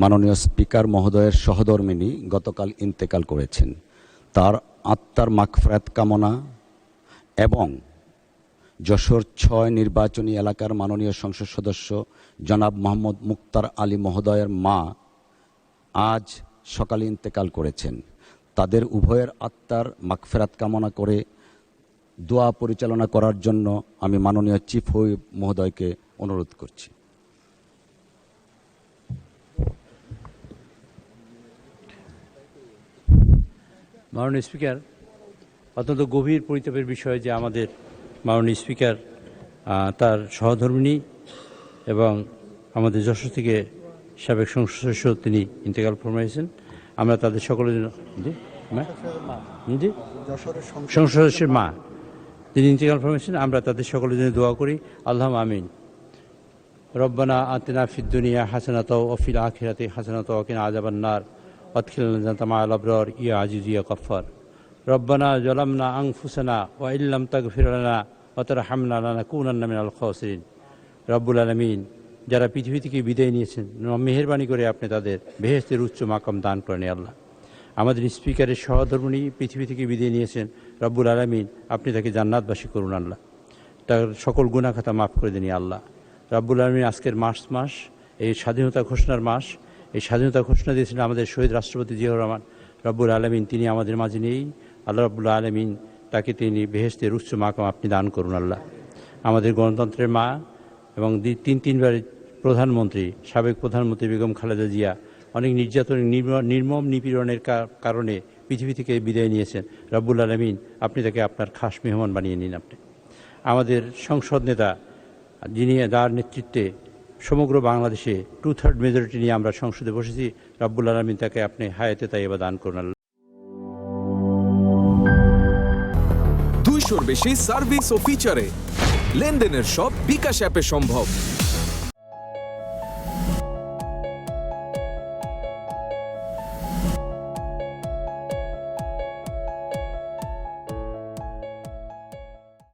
মাননীয় স্পিকার মহোদয়ের সহধর্মিণী গতকাল ইন্তেকাল করেছেন। তার আত্মার মাগফিরাত কামনা এবং যশোর ৬ নির্বাচনী এলাকার মাননীয় সংসদ সদস্য জনাব মোহাম্মদ মুক্তার আলী মহোদয়ের মা আজ সকালে ইন্তেকাল করেছেন। তাদের উভয়ের আত্মার মাগফিরাত কামনা করে দোয়া পরিচালনা করার জন্য আমি মাননীয় চিফ হুইপ মহোদয়কে অনুরোধ করছি। মাননীয় স্পিকার, অত্যন্ত গভীর পরিতাপের বিষয় যে আমাদের মাননীয় স্পিকার তার সহধর্মিণী এবং আমাদের যশোর থেকে সাবেক সংসদ সদস্য তিনি ইন্তেকাল ফরমাইছেন। আমরা তাদের সকলের জন্য সংসদ সদস্যের মা তিনি ইন্তেকাল ফরমাইছেন, আমরা তাদের সকলের জন্য দোয়া করি। আল্লাহুম্মা আমিন। রব্বানা আতিনা ফিদ দুনিয়া হাসানাতাও ওয়া ফিল আখিরাতি হাসানাতাও ওয়া কিনা আযাবান নার ওয়াদখিলনা জান্নাতা মা'আল আবরার ইয়া আজিজ ইয়া গফফার। রব্বানা যালামনা আনফুসানা ওয়া ইল্লাম তাগফির লানা ওয়া তারহামনা লানাকুনান্না মিনাল খাসিরিন। রব্বুল আলামিন, যারা পৃথিবী থেকে বিদায় নিয়েছেন, মেহেরবানি করে আপনি তাদের বেহেশতের উচ্চ মাকাম দান করেন আল্লাহ। আমাদের স্পিকারের সহধর্মিণী পৃথিবী থেকে বিদায় নিয়েছেন, রব্বুল আলামিন আপনি তাকে জান্নাতবাসী করুন আল্লাহ। তার সকল গুনাহ খাতা মাফ করে দিন আল্লাহ। রব্বুল আলামিন, আজকের মার্চ মাস, এই স্বাধীনতা ঘোষণার মাস, এই স্বাধীনতা ঘোষণা দিয়েছিলেন আমাদের শহীদ রাষ্ট্রপতি জিয়াউর রহমান। রব্বুল আলামিন তিনি আমাদের মাঝে নেই, আল্লাহ রব্বুল আলামিন তাকে তিনি বেহেশতের উচ্চ মাকাম আপনি দান করুন আল্লাহ। আমাদের গণতন্ত্রের মা এবং তিনবার প্রধানমন্ত্রী, সাবেক প্রধানমন্ত্রী বেগম খালেদা জিয়া অনেক নির্যাতন, নির্মম নিপীড়নের কারণে পৃথিবী থেকে বিদায় নিয়েছেন। রব্বুল আলামিন আপনি তাকে আপনার খাস মেহমান বানিয়ে নিন আপনি। আমাদের সংসদ নেতা যিনি, যার নেতৃত্বে সমগ্র বাংলাদেশে 2/3 মেজরিটি নিয়ে আমরা সংসদে বসেছি, রব্বুল আলামিন তাকে আপনি হায়াতে তাইয়্যিবা দান করুন আল্লাহ। 200-র বেশি সার্ভিস ও ফিচারে লেনদেনের সব বিকাশ অ্যাপে সম্ভব।